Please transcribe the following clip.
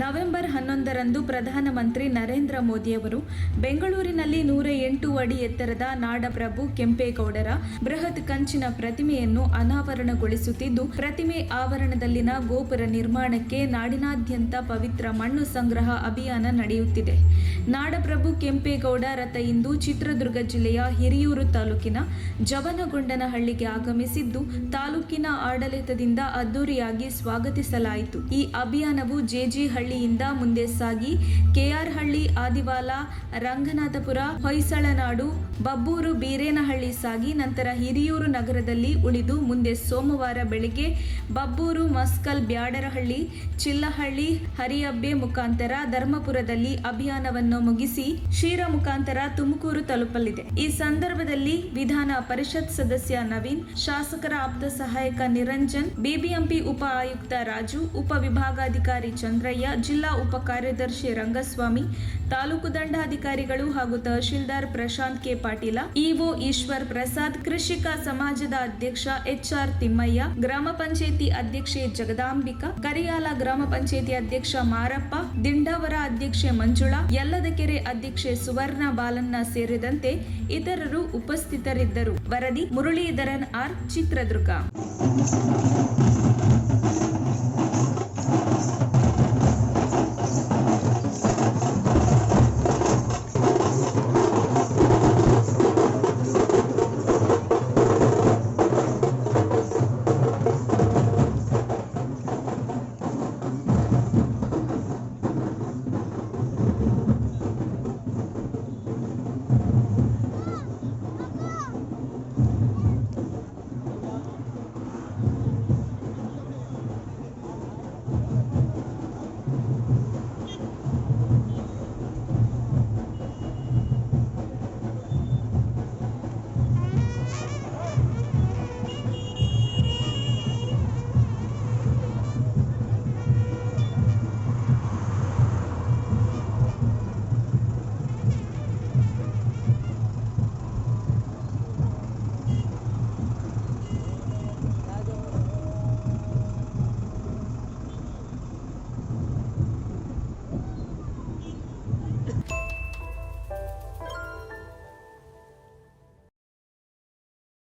November 11ರಂದು ಪ್ರಧಾನಮಂತ್ರಿ ನರೇಂದ್ರ ಮೋದಿಯವರು ಬೆಂಗಳೂರಿನಲ್ಲಿ 108 ಅಡಿ ಎತ್ತರದ ನಾಡಪ್ರಭು ಕೆಂಪೇಗೌಡರ ಬೃಹತ್ ಕಂಚಿನ ಪ್ರತಿಮೆಯನ್ನು ಅನಾವರಣಗೊಳಿಸುತ್ತಿದ್ದು, ಪ್ರತಿಮೆ ಆವರಣದಲ್ಲಿನ ಗೋಪುರ ನಿರ್ಮಾಣಕ್ಕೆ ನಾಡಿನಾದ್ಯಂತ ಪವಿತ್ರ ಮಣ್ಣು ಸಂಗ್ರಹ ಅಭಿಯಾನ ನಡೆಯುತ್ತಿದೆ. ನಾಡಪ್ರಭು ಕೆಂಪೇಗೌಡ ರಥ ಇಂದು ಚಿತ್ರದುರ್ಗ ಜಿಲ್ಲೆಯ ಹಿರಿಯೂರು ತಾಲೂಕಿನ ಜವನಗೊಂಡನಹಳ್ಳಿಗೆ ಆಗಮಿಸಿದ್ದು, ತಾಲೂಕಿನ ಆಡಳಿತದಿಂದ ಅದ್ದೂರಿಯಾಗಿ ಸ್ವಾಗತಿಸಲಾಯಿತು. ಈ ಅಭಿಯಾನವು ಜೆಜಿ ಹಳ್ಳಿಯಿಂದ ಮುಂದೆ ಸಾಗಿ ಕೆಆರ್ ಹಳ್ಳಿ, ಆದಿವಾಲ, ರಂಗನಾಥಪುರ, ಹೊಯ್ಸಳನಾಡು, ಬಬ್ಬೂರು, ಬೀರೇನಹಳ್ಳಿ ಸಾಗಿ ನಂತರ ಹಿರಿಯೂರು ನಗರದಲ್ಲಿ ಉಳಿದು ಮುಂದೆ ಸೋಮವಾರ ಬೆಳಗ್ಗೆ ಬಬ್ಬೂರು, ಮಸ್ಕಲ್, ಬ್ಯಾಡರಹಳ್ಳಿ, ಚಿಲ್ಲಹಳ್ಳಿ, ಹರಿಯಬ್ಬೆ ಮುಖಾಂತರ ಧರ್ಮಪುರದಲ್ಲಿ ಅಭಿಯಾನವನ್ನು ಮುಗಿಸಿ ಶಿರಾ ಮುಖಾಂತರ ತುಮಕೂರು ತಲುಪಲಿದೆ. ಈ ಸಂದರ್ಭದಲ್ಲಿ ವಿಧಾನ ಪರಿಷತ್ ಸದಸ್ಯ ನವೀನ್, ಶಾಸಕರ ಆಪ್ತ ಸಹಾಯಕ ನಿರಂಜನ್, ಬಿಬಿಎಂಪಿ ಉಪ ಆಯುಕ್ತ ರಾಜು, ಉಪ ವಿಭಾಗಾಧಿಕಾರಿ ಚಂದ್ರಯ್ಯ, ಜಿಲ್ಲಾ ಉಪ ಕಾರ್ಯದರ್ಶಿ ರಂಗಸ್ವಾಮಿ, ತಾಲೂಕು ದಂಡಾಧಿಕಾರಿಗಳು ಹಾಗೂ ತಹಶೀಲ್ದಾರ್ ಪ್ರಶಾಂತ್ ಕೆ ಪಾಟೀಲ, ಇಒ ಈಶ್ವರ್ ಪ್ರಸಾದ್, ಕೃಷಿಕ ಸಮಾಜದ ಅಧ್ಯಕ್ಷ HR ತಿಮ್ಮಯ್ಯ, ಗ್ರಾಮ ಪಂಚಾಯಿತಿ ಅಧ್ಯಕ್ಷೆ ಜಗದಾಂಬಿಕಾ, ಕರಿಯಾಲ ಗ್ರಾಮ ಪಂಚಾಯಿತಿ ಅಧ್ಯಕ್ಷ ಮಾರಪ್ಪ, ದಿಂಡವರ ಅಧ್ಯಕ್ಷೆ ಮಂಜುಳಾ, ಯಲ್ಲದಕೆರೆ ಅಧ್ಯಕ್ಷೆ ಸುವರ್ಣ ಬಾಲನ್ನ ಸೇರಿದಂತೆ ಇತರರು ಉಪಸ್ಥಿತರಿದ್ದರು. ವರದಿ ಮುರಳೀಧರನ್ R, ಚಿತ್ರದುರ್ಗ.